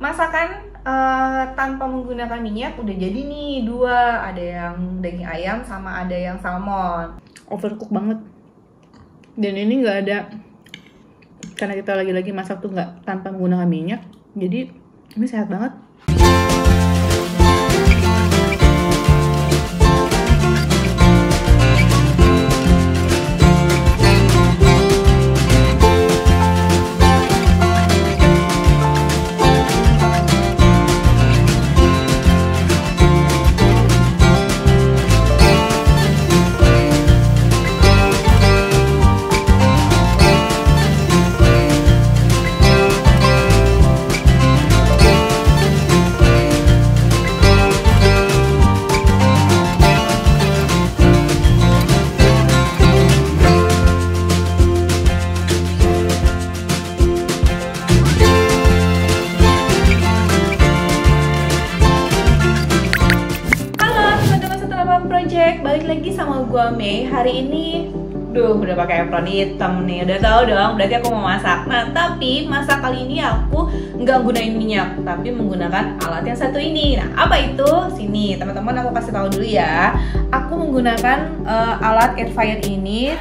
masakan tanpa menggunakan minyak udah jadi nih dua, ada yang daging ayam sama ada yang salmon. Overcook banget. Dan ini nggak ada, karena kita lagi-lagi masak tuh nggak tanpa menggunakan minyak, jadi ini sehat banget. Balik lagi sama gua Mei. Hari ini udah pakai apron hitam nih. Udah tahu dong, berarti aku mau masak. Nah, tapi masak kali ini aku nggak gunain minyak, tapi menggunakan alat yang satu ini. Nah, apa itu? Sini, teman-teman, aku kasih tahu dulu ya. Aku menggunakan alat air fryer ini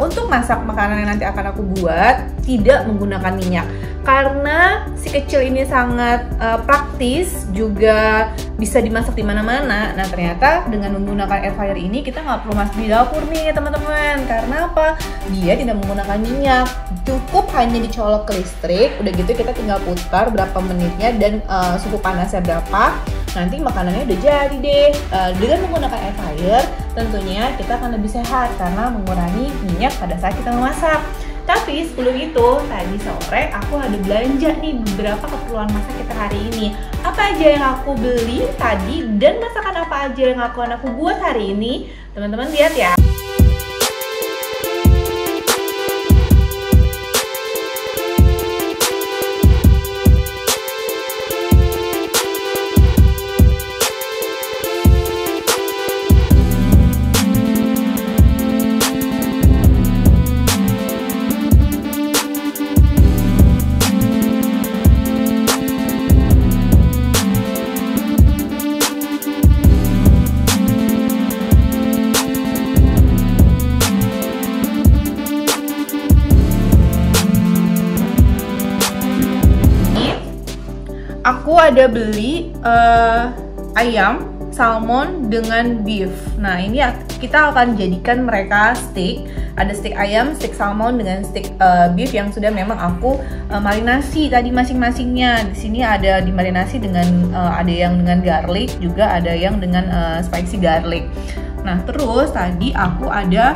untuk masak makanan yang nanti akan aku buat, tidak menggunakan minyak. Karena si kecil ini sangat praktis, juga bisa dimasak di mana-mana. Nah, ternyata dengan menggunakan air fryer ini kita nggak perlu masak di dapur nih, teman-teman. Karena apa? Dia tidak menggunakan minyak. Cukup hanya dicolok ke listrik. Udah gitu kita tinggal putar berapa menitnya dan suhu panasnya berapa. Nanti makanannya udah jadi deh. Dengan menggunakan air fryer, tentunya kita akan lebih sehat karena mengurangi minyak pada saat kita memasak. Tapi sebelum itu, tadi sore aku ada belanja nih beberapa keperluan masak kita hari ini. Apa aja yang aku beli tadi dan masakan apa aja yang aku buat hari ini, teman-teman lihat ya. Aku ada beli ayam, salmon dengan beef. Nah, ini kita akan jadikan mereka steak. Ada steak ayam, steak salmon dengan steak beef yang sudah memang aku marinasi tadi masing-masingnya. Di sini ada dimarinasi dengan ada yang dengan garlic, juga ada yang dengan spicy garlic. Nah, terus tadi aku ada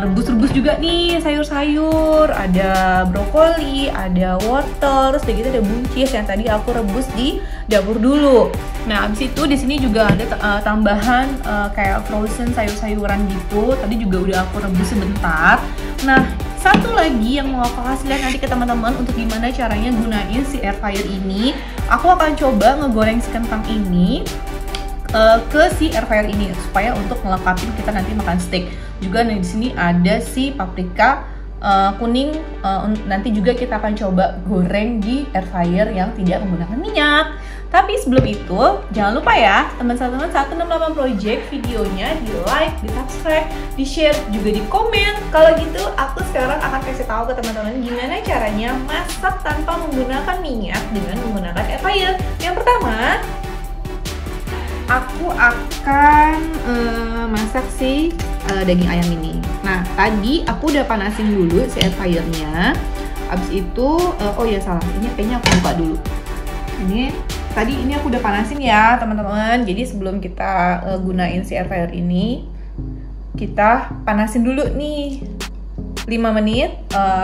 rebus-rebus juga nih sayur-sayur, ada brokoli, ada wortel, terus gitu ada buncis yang tadi aku rebus di dapur dulu. Nah, abis itu di sini juga ada tambahan kayak frozen sayur-sayuran gitu. Tadi juga udah aku rebus sebentar. Nah, satu lagi yang mau aku kasih lihat nanti ke teman-teman untuk gimana caranya gunain si air fryer ini. Aku akan coba ngegoreng si kentang ini ke si air fryer ini supaya untuk melengkapi kita nanti makan steak. Juga di sini ada si paprika kuning, nanti juga kita akan coba goreng di air fryer yang tidak menggunakan minyak. Tapi sebelum itu jangan lupa ya teman-teman 168 Project videonya di like, di subscribe, di share, juga di komen. Kalau gitu aku sekarang akan kasih tahu ke teman-teman gimana caranya masak tanpa menggunakan minyak dengan menggunakan air fryer. Yang pertama, aku akan masak si daging ayam ini. Nah, tadi aku udah panasin dulu si air fryernya. Abis itu, oh ya salah, ini kayaknya aku buka dulu. Tadi ini aku udah panasin ya teman-teman. Jadi sebelum kita gunain si air fryer ini, kita panasin dulu nih 5 menit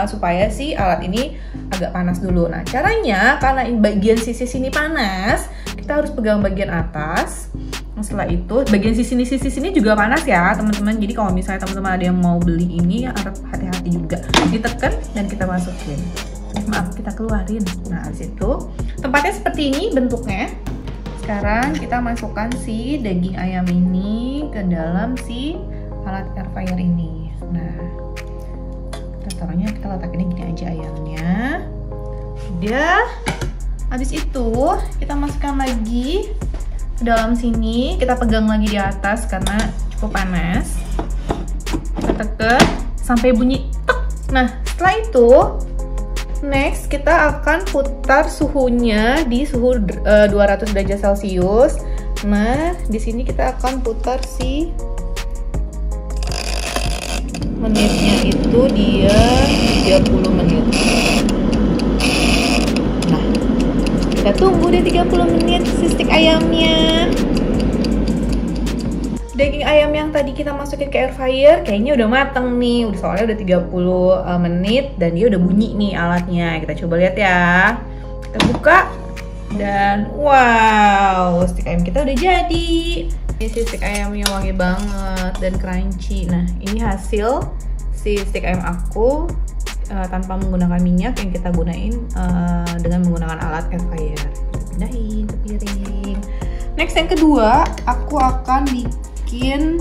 supaya si alat ini agak panas dulu. Nah, caranya karena bagian sisi sini panas, kita harus pegang bagian atas. Setelah itu bagian sisi sini juga panas ya teman-teman. Jadi kalau misalnya teman-teman ada yang mau beli ini, harus hati-hati juga. Ditekan dan kita masukin. Maaf, kita keluarin. Nah, habis itu tempatnya seperti ini bentuknya. Sekarang kita masukkan si daging ayam ini ke dalam si alat air fryer ini. Nah, kita taruhnya, kita letakinnya gini aja ayamnya. Udah. Habis itu kita masukkan lagi ke dalam sini, kita pegang lagi di atas karena cukup panas. Kita tekan sampai bunyi tek. Nah, setelah itu next kita akan putar suhunya di suhu 200 derajat Celcius. Nah, di sini kita akan putar si menitnya itu dia 30 menit. Nah, kita tunggu deh 30 menit si stik ayamnya. Daging ayam yang tadi kita masukin ke air fryer kayaknya udah mateng nih. Soalnya udah 30 menit dan dia udah bunyi nih alatnya. Kita coba lihat ya. Kita buka dan wow, stik ayam kita udah jadi. Ini si stik ayamnya wangi banget dan crunchy. Nah, ini hasil si stik ayam aku tanpa menggunakan minyak yang kita gunain dengan menggunakan alat air fryer. Pindahin ke piring. Next yang kedua, aku akan bikin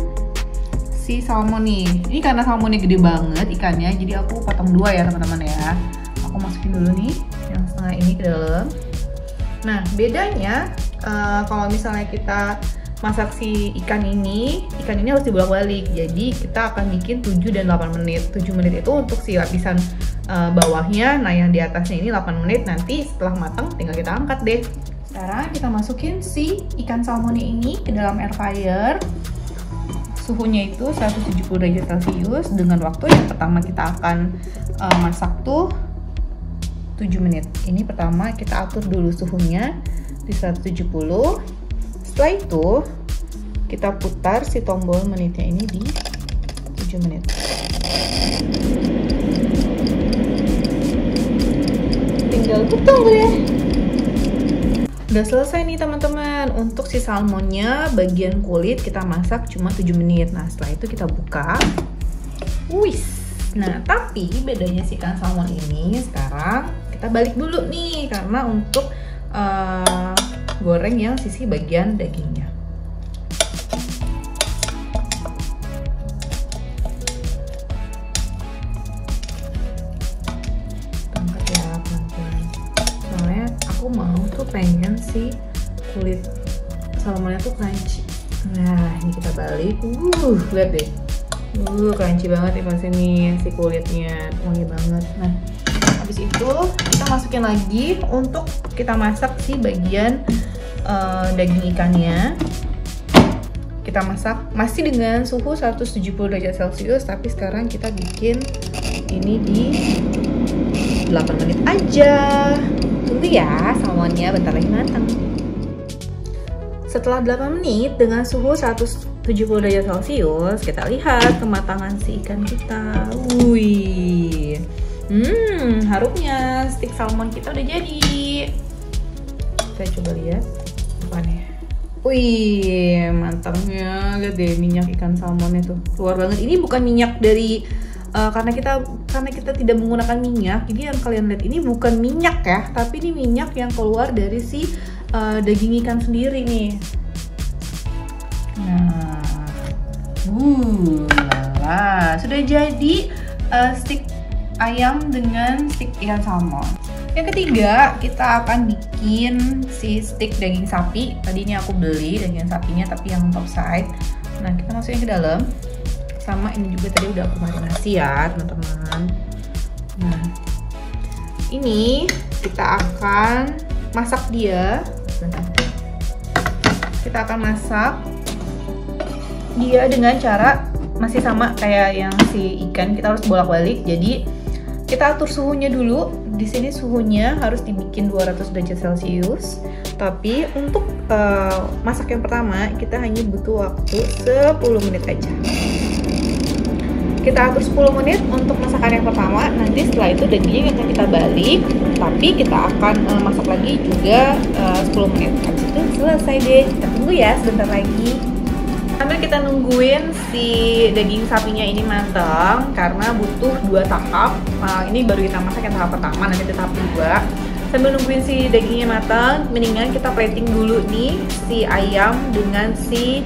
si salmon nih. Ini karena salmonnya gede banget ikannya, jadi aku potong dua ya teman-teman ya. Aku masukin dulu nih yang setengah ini ke dalam. Nah, bedanya kalau misalnya kita masak si ikan ini harus dibolak-balik. Jadi kita akan bikin 7 dan 8 menit. 7 menit itu untuk si lapisan bawahnya, nah yang di atasnya ini 8 menit. Nanti setelah matang tinggal kita angkat deh. Sekarang kita masukin si ikan salmonnya ini ke dalam air fryer. Suhunya itu 170 derajat Celcius dengan waktu yang pertama kita akan masak tuh 7 menit. Ini pertama kita atur dulu suhunya di 170. Setelah itu kita putar si tombol menitnya ini di 7 menit. Tinggal tunggu ya. Udah selesai nih teman-teman. Untuk si salmonnya bagian kulit kita masak cuma 7 menit. Nah, setelah itu kita buka. Wis. Nah, tapi bedanya si ikan salmon ini sekarang kita balik dulu nih karena untuk goreng yang sisi bagian dagingnya. Angkat ya pelan-pelan. Soalnya aku mau tuh pengen si kulit salmonnya tuh crunchy. Nah, ini kita balik. Lihat deh. Crunchy banget nih pas ini si kulitnya, wangi banget. Nah, habis itu kita masukin lagi untuk kita masak si bagian daging ikannya. Kita masak masih dengan suhu 170 derajat Celcius, tapi sekarang kita bikin ini di 8 menit aja. Tunggu ya, salmonnya bentar lagi matang. Setelah 8 menit dengan suhu 170 derajat Celcius, kita lihat kematangan si ikan kita. Wih. Harumnya stik salmon kita udah jadi. Kita coba lihat depannya. Wih, mantapnya. Lihat deh minyak ikan salmonnya tuh keluar banget. Ini bukan minyak dari karena kita tidak menggunakan minyak. Jadi yang kalian lihat ini bukan minyak ya, tapi ini minyak yang keluar dari si daging ikan sendiri nih. Nah, sudah jadi stik ayam dengan stik ikan salmon. Yang ketiga, kita akan bikin si stik daging sapi. Tadi ini aku beli daging sapinya tapi yang top side. Nah, kita masukin ke dalam. Sama ini juga tadi udah aku marinasi ya, teman-teman. Nah, ini kita akan masak dia. Bentar. Kita akan masak dia dengan cara masih sama kayak yang si ikan, kita harus bolak-balik. Jadi kita atur suhunya dulu. Di sini suhunya harus dibikin 200 derajat Celcius. Tapi untuk masak yang pertama kita hanya butuh waktu 10 menit aja. Kita atur 10 menit untuk masakan yang pertama. Nanti setelah itu dagingnya akan kita balik, tapi kita akan masak lagi juga 10 menit. Habis itu selesai deh. Kita tunggu ya sebentar lagi. Sambil kita nungguin si daging sapinya ini matang karena butuh 2 tahap. Ini baru kita masak yang tahap pertama, nanti ada tahap 2. Sambil nungguin si dagingnya matang, mendingan kita plating dulu nih si ayam dengan si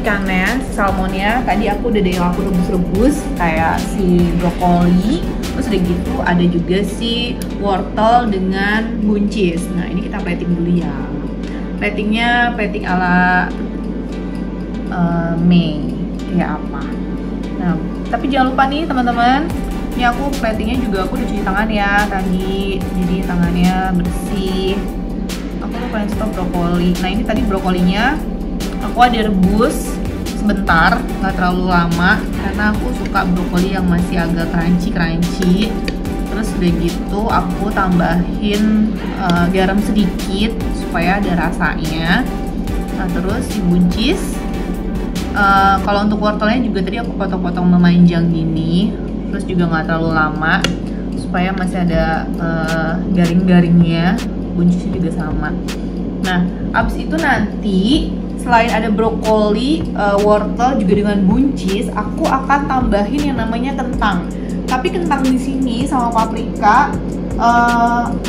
ikannya, si salmonnya. Tadi aku udah rebus kayak si brokoli, Terus udah gitu ada juga si wortel dengan buncis. Nah ini kita plating dulu ya. Platingnya plating ala Mei kayak apa. Nah tapi jangan lupa nih teman-teman, ini aku platingnya juga aku udah cuci tangan ya tadi, jadi tangannya bersih. Aku lupa stop brokoli. Nah ini tadi brokolinya aku ada rebus sebentar, nggak terlalu lama karena aku suka brokoli yang masih agak crunchy. Terus udah gitu aku tambahin garam sedikit supaya ada rasanya. Nah terus si buncis, kalau untuk wortelnya juga tadi aku potong-potong memanjang gini, terus juga nggak terlalu lama supaya masih ada garing-garingnya. Buncisnya juga sama. Nah abis itu nanti selain ada brokoli, wortel juga dengan buncis, aku akan tambahin yang namanya kentang. Tapi kentang di sini sama paprika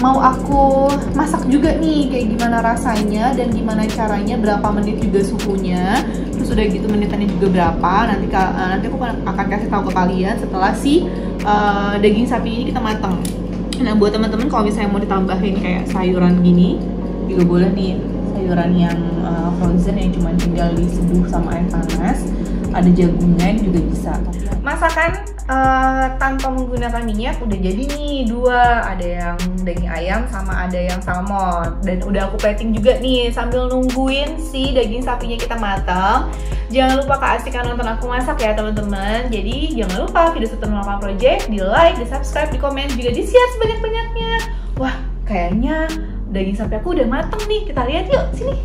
mau aku masak juga nih, kayak gimana rasanya dan gimana caranya, berapa menit juga suhunya. Terus udah gitu menitannya juga berapa. Nanti aku akan kasih tahu ke kalian setelah si daging sapi ini kita matang. Nah buat teman-teman kalau misalnya mau ditambahin kayak sayuran gini juga boleh nih, sayuran yang frozen yang cuma tinggal diseduh sama air panas, ada jagungnya juga bisa. Masakan tanpa menggunakan minyak udah jadi nih dua, ada yang daging ayam sama ada yang salmon, dan udah aku plating juga nih sambil nungguin si daging sapinya kita matang. Jangan lupa keasikan nonton aku masak ya teman-teman. Jadi jangan lupa video 108 Project di like, di subscribe, di komen, juga di share sebanyak-banyaknya. Wah kayaknya daging sapi aku udah mateng nih, kita lihat yuk, sini.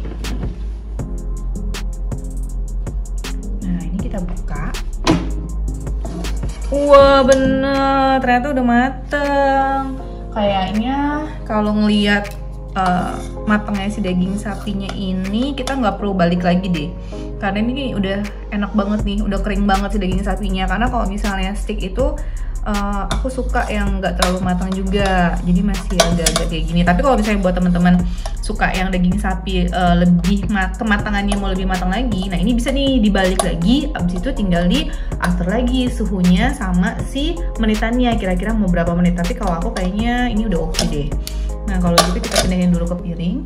Nah ini kita buka. Wah bener, ternyata udah mateng. Kayaknya kalau ngeliat matengnya si daging sapinya ini, kita nggak perlu balik lagi deh, karena ini udah enak banget nih, udah kering banget si daging sapinya. Karena kalau misalnya steak itu aku suka yang nggak terlalu matang juga, jadi masih agak-agak kayak gini. Tapi kalau misalnya buat teman-teman suka yang daging sapi lebih kematangannya mau lebih matang lagi, nah ini bisa nih dibalik lagi. Abis itu tinggal diatur lagi suhunya sama si menitannya, kira-kira mau berapa menit. Tapi kalau aku kayaknya ini udah oke deh. Nah kalau gitu kita pindahin dulu ke piring.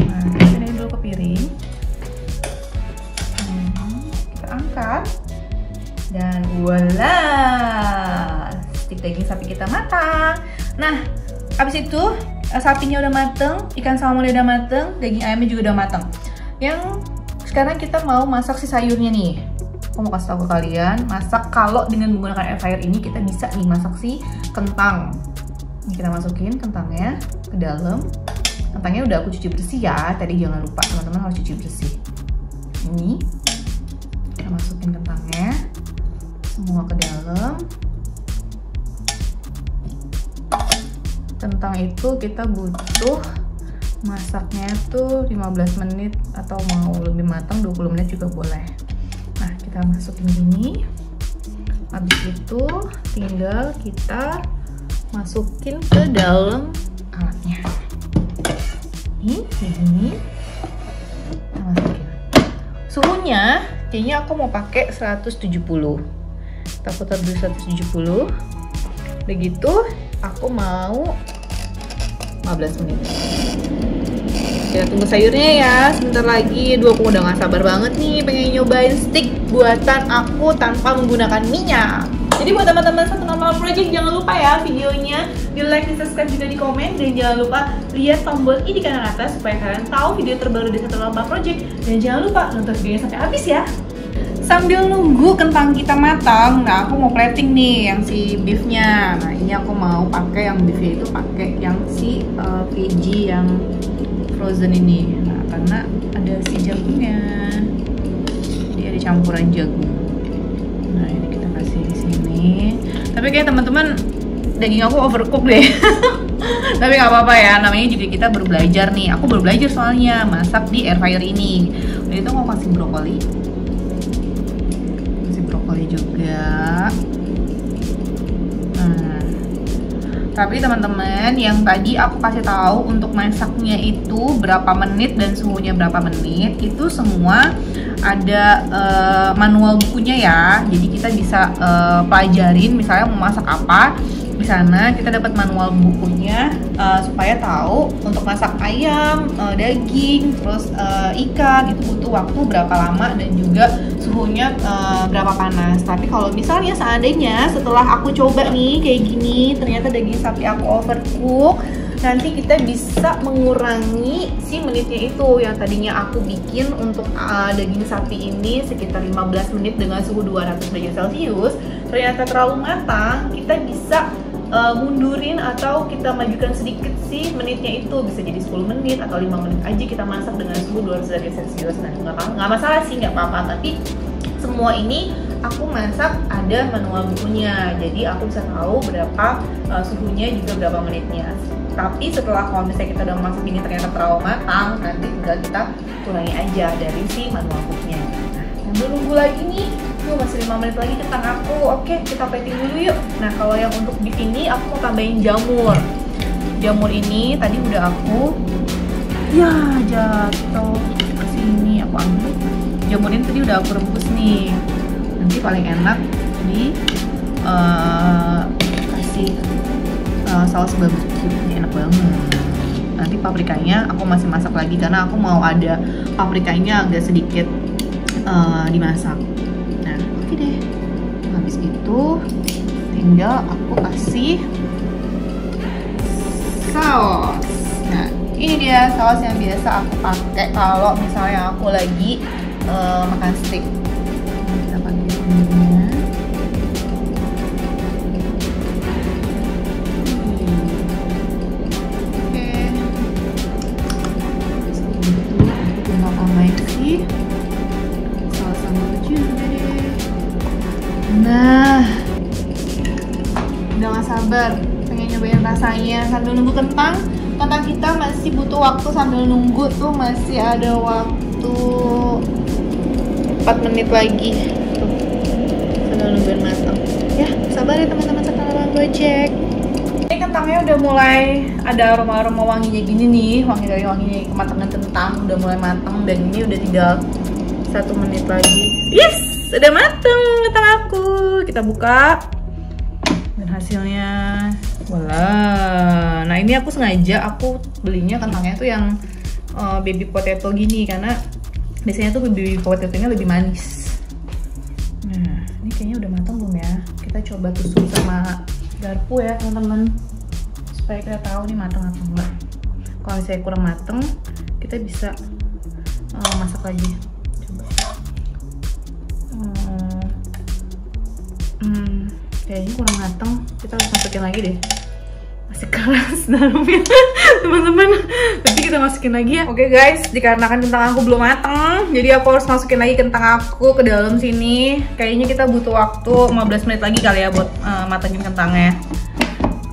Nah kita pindahin dulu ke piring. Kita angkat. Dan voila, stik daging sapi kita matang. Nah, abis itu sapinya udah mateng, ikan salmonnya udah mateng, daging ayamnya juga udah mateng. Yang sekarang kita mau masak si sayurnya nih. Aku mau kasih tahu ke kalian, masak kalau dengan menggunakan air fryer ini kita bisa nih masak si kentang. Ini kita masukin kentangnya ke dalam. Kentangnya udah aku cuci bersih ya. Tadi jangan lupa teman-teman harus cuci bersih. Ini kita masukin kentangnya semua ke dalam. Kentang itu kita butuh masaknya tuh 15 menit atau mau lebih matang 20 menit juga boleh. Nah kita masukin gini. Habis itu tinggal kita masukin ke dalam alatnya. Ini kita masukin. Suhunya kayaknya aku mau pakai 170. Kita putar dulu 170. Begitu aku mau 15 menit. Kita tunggu sayurnya ya, sebentar lagi. Aku udah gak sabar banget nih pengen nyobain steak buatan aku tanpa menggunakan minyak. Jadi buat teman-teman 108 Project, jangan lupa ya videonya di like, di subscribe, juga di komen. Dan jangan lupa lihat tombol i di kanan atas supaya kalian tahu video terbaru di 108 Project. Dan jangan lupa nonton videonya sampai habis ya. Sambil nunggu kentang kita matang, nah aku mau plating nih yang si beefnya. Nah ini aku mau pakai yang beefnya itu pakai yang si veggie yang frozen ini. Nah karena ada si jagungnya, jadi ada campuran jagung. Nah ini kita kasih di sini. Tapi kayak teman-teman daging aku overcook deh. Tapi nggak apa-apa ya, namanya juga kita baru belajar nih. Aku baru belajar soalnya masak di air fryer ini. Udah itu aku kasih brokoli. Juga. Nah, tapi teman-teman yang tadi aku kasih tahu untuk masaknya itu berapa menit dan suhunya berapa menit, itu semua ada manual bukunya ya. Jadi kita bisa pelajarin misalnya mau masak apa. Di sana kita dapat manual bukunya supaya tahu untuk masak ayam, daging, terus ikan itu butuh waktu berapa lama dan juga suhunya berapa panas. Tapi kalau misalnya seandainya setelah aku coba nih kayak gini, ternyata daging sapi aku overcook, nanti kita bisa mengurangi si menitnya itu. Yang tadinya aku bikin untuk daging sapi ini sekitar 15 menit dengan suhu 200 derajat Celcius, ternyata terlalu matang, kita bisa mundurin atau kita majukan sedikit sih menitnya itu, bisa jadi 10 menit atau 5 menit aja kita masak dengan suhu 200 derajat Celcius. Nah nggak masalah sih, nggak apa-apa. Tapi semua ini aku masak ada manual bukunya, jadi aku bisa tahu berapa suhunya juga berapa menitnya. Tapi setelah kalau misalnya kita udah masak ini ternyata terlalu matang, nanti tinggal kita kurangi aja dari si manual bukunya. Nah sambil nunggu lagi nih, masih 5 menit lagi kentang aku. Oke, kita plating dulu yuk. Nah kalau yang untuk di sini aku mau tambahin jamur. Jamur ini tadi udah aku jatuh ke sini, aku ambil. Jamur ini tadi udah aku rebus nih. Nanti paling enak di kasih saus barbecue, ini enak banget. Nanti paprikanya aku masih masak lagi karena aku mau ada paprikanya agak sedikit dimasak. Nah oke deh, habis itu tinggal aku kasih saus. Nah ini dia saus yang biasa aku pakai kalau misalnya aku lagi makan steak. Kita pakai ini. Nah, udah gak sabar pengen nyobain rasanya. Sambil nunggu kentang kita masih butuh waktu. Sambil nunggu tuh masih ada waktu 4 menit lagi tuh, sambil nungguin matang. Ya, sabar ya teman-teman sekarang Gojek. Ini kentangnya udah mulai ada aroma-aroma wanginya gini nih, wangi dari wanginya kematangan kentang udah mulai matang, dan ini udah tinggal 1 menit lagi. Yes! Sudah mateng kentang aku. Kita buka dan hasilnya wala. Nah ini aku sengaja aku belinya kentangnya tuh yang baby potato gini, karena biasanya tuh baby potatonya lebih manis. Nah ini kayaknya udah mateng belum ya? Kita coba tusuk sama garpu ya teman-teman, supaya kita tahu nih mateng atau enggak. Kalau misalnya kurang mateng, kita bisa masak lagi. Kayaknya kurang mateng, kita harus masukin lagi deh. Masih keras dalamnya teman-teman, nanti kita masukin lagi ya. Oke guys, dikarenakan kentang aku belum mateng, jadi aku harus masukin lagi kentang aku ke dalam sini. Kayaknya kita butuh waktu 15 menit lagi kali ya buat matengin kentangnya.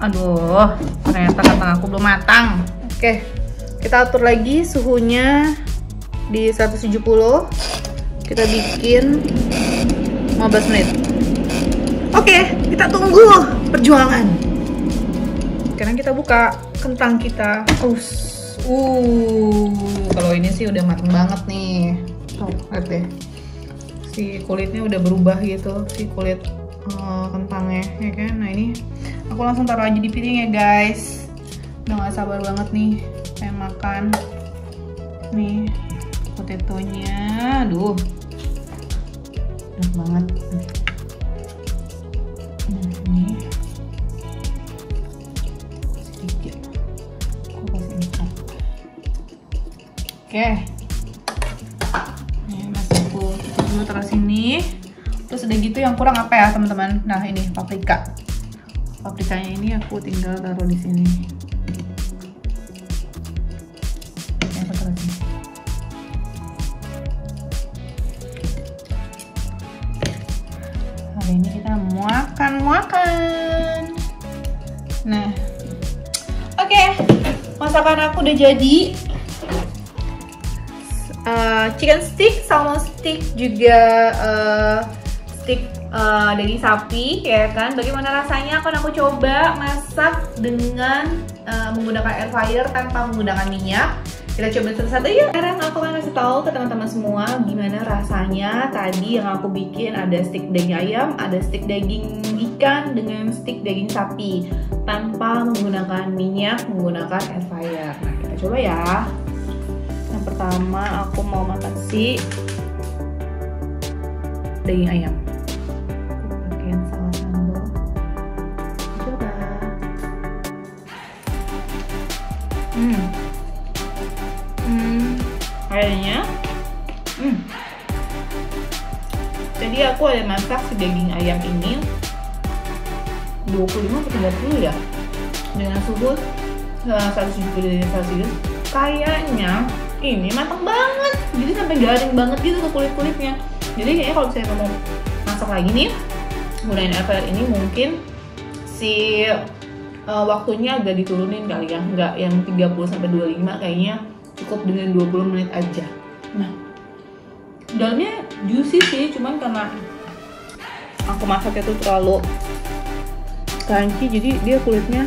Aduh, ternyata kentang aku belum matang. Oke, kita atur lagi suhunya di 170. Kita bikin 15 menit. Oke, kita tunggu perjuangan. Sekarang kita buka kentang kita. Kalau ini sih udah mateng banget nih. Tuh, lihat deh. Si kulitnya udah berubah gitu, si kulit kentangnya, ya kan? Nah ini aku langsung taruh aja di piring ya guys. Udah gak sabar banget nih pengen makan. Nih potatonya, aduh, enak banget. Ini sedikit aku kasih ikan. Oke, ini masih aku tutup dulu taruh sini. Terus udah gitu yang kurang apa ya teman-teman? Nah ini paprika. Paprikanya ini aku tinggal taruh di sini. Oke, aku taruh sini. Hari ini kita makan. Nah, oke, masakan aku udah jadi. Chicken stick, salmon stick, juga stick daging sapi, ya kan? Bagaimana rasanya? Akan aku coba masak dengan menggunakan air fryer tanpa menggunakan minyak. Kita coba satu-satu ya. Sekarang aku akan kasih tahu ke teman-teman semua gimana rasanya tadi yang aku bikin. Ada stick daging ayam, ada stick daging ikan dengan stick daging sapi tanpa menggunakan minyak, menggunakan air fryer. Nah, kita coba ya. Yang pertama aku mau makan si daging ayam. Pakai saus sambal. Coba. Kayaknya jadi aku ada masak si daging ayam ini 25-30 ya dengan suhu 170 derajat Celcius. Kayaknya ini matang banget, jadi sampai garing banget gitu ke kulit-kulitnya. Jadi kayaknya kalau saya mau masak lagi nih gunain air fryer ini, mungkin si waktunya agak diturunin kali ya, nggak yang 30-25, kayaknya cukup dengan 20 menit aja. Nah, dalamnya juicy sih, cuman karena aku masaknya tuh terlalu crunchy, jadi dia kulitnya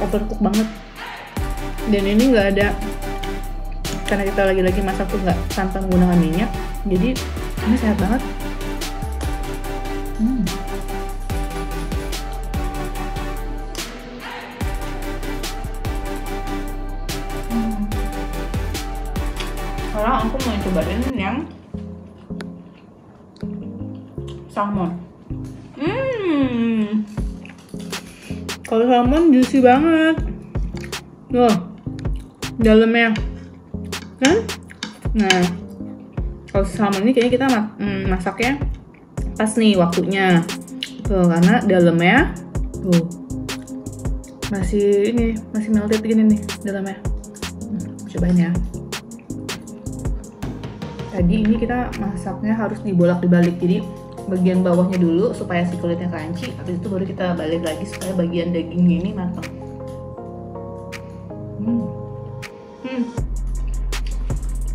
overcook banget. Dan ini nggak ada, karena kita lagi-lagi masak tuh nggak tanpa menggunakan minyak, jadi ini sehat banget. Sekarang aku mau cobain yang salmon. Kalau salmon juicy banget. Tuh, dalamnya kan? Nah, kalau salmon ini kayaknya kita masaknya pas nih waktunya. Tuh, karena dalamnya tuh masih melted gini nih dalamnya. Cobain ya. Tadi ini kita masaknya harus dibolak-balik, jadi bagian bawahnya dulu supaya si kulitnya crunchy, habis itu baru kita balik lagi supaya bagian dagingnya ini matang.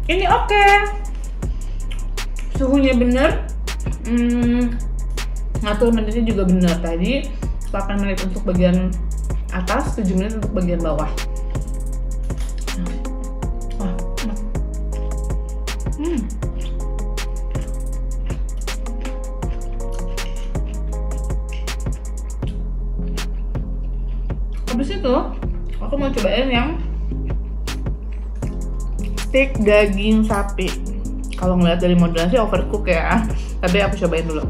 Ini oke. Suhunya bener, ngatur menitnya juga bener. Tadi 8 menit untuk bagian atas, 7 menit untuk bagian bawah. Habis itu aku mau cobain yang steak daging sapi. Kalau ngeliat dari modelnya sih overcook ya, tapi aku cobain dulu.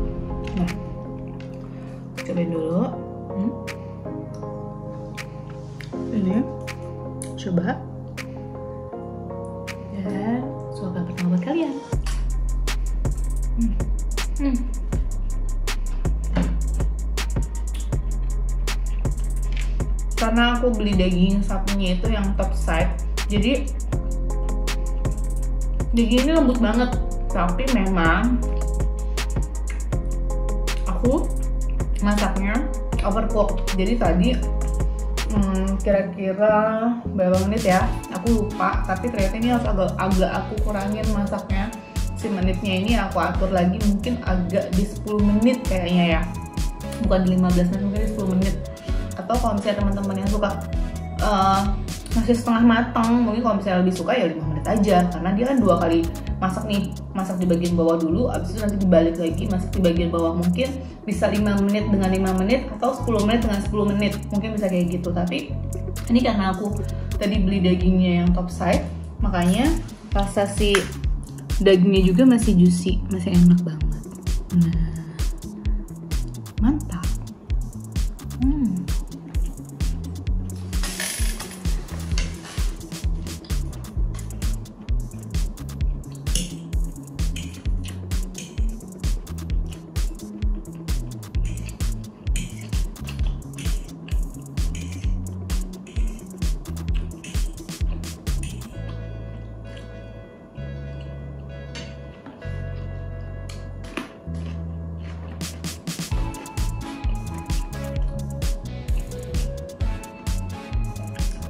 Nah, cobain dulu. Ini coba. Dan suaka pertama buat kalian. Karena aku beli daging sapinya itu yang top side, jadi daging ini lembut banget, tapi memang aku masaknya overcook. Jadi tadi kira-kira berapa menit ya, aku lupa, tapi ternyata ini harus agak aku kurangin masaknya. Si menitnya ini aku atur lagi, mungkin agak di 10 menit kayaknya ya, bukan di 15 menit, mungkin di 10 menit. Atau kalau misalnya teman-teman yang suka masih setengah matang, mungkin kalau misalnya lebih suka ya 5 menit aja, karena dia kan 2 kali masak nih, masak di bagian bawah dulu, abis itu nanti dibalik lagi masak di bagian bawah. Mungkin bisa 5 menit dengan 5 menit atau 10 menit dengan 10 menit, mungkin bisa kayak gitu. Tapi ini karena aku tadi beli dagingnya yang top side, makanya rasa si dagingnya juga masih juicy, masih enak banget. Nah, mantap.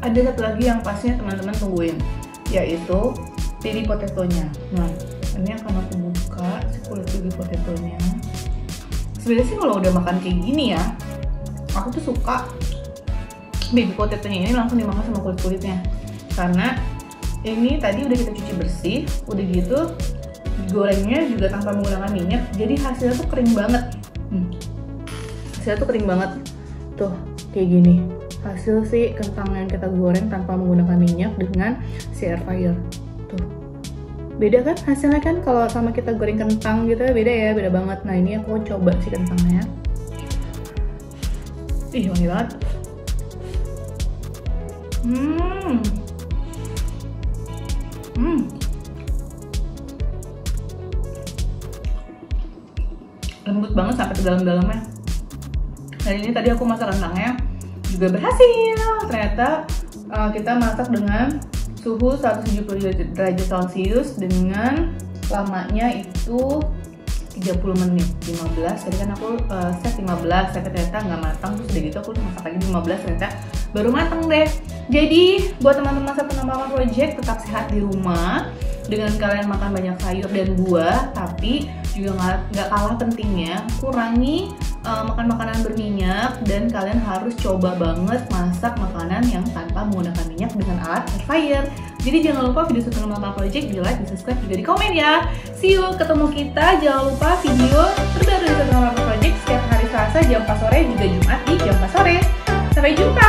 Ada satu lagi yang pastinya teman-teman tungguin, yaitu baby potatonya. Nah, ini akan aku buka si kulit baby potatonya. Sebenarnya sih kalau udah makan kayak gini ya, aku tuh suka baby potatonya ini langsung dimakan sama kulit-kulitnya, karena Ini tadi udah kita cuci bersih, udah gitu gorengnya juga tanpa menggunakan minyak, jadi hasilnya tuh kering banget. Hasilnya tuh kering banget, tuh kayak gini. Hasil si kentang yang kita goreng tanpa menggunakan minyak dengan si air fryer. Tuh, beda kan hasilnya kan kalau sama kita goreng kentang gitu, beda ya, beda banget. Nah ini aku coba si kentangnya. Ih, wangi banget. Lembut banget sampai ke dalam-dalamnya. Dan ini tadi aku masak kentangnya juga berhasil. Ternyata kita masak dengan suhu 170 derajat Celcius dengan lamanya itu 30 menit, 15. Tadi kan aku set 15, tapi ternyata nggak matang. Terus udah gitu aku masak lagi 15, ternyata baru matang deh. Jadi buat teman-teman Satu Nama Project, tetap sehat di rumah dengan kalian makan banyak sayur dan buah, tapi juga nggak kalah pentingnya kurangi makan makanan berminyak, dan kalian harus coba banget masak makanan yang tanpa menggunakan minyak dengan alat air fryer. Jadi jangan lupa video Satu Nama Project di like, di subscribe, juga di komen ya. See you, ketemu kita. Jangan lupa video terbaru dari Satu Nama Project setiap hari Selasa jam 4 sore, juga Jumat di jam 4 sore. Sampai jumpa.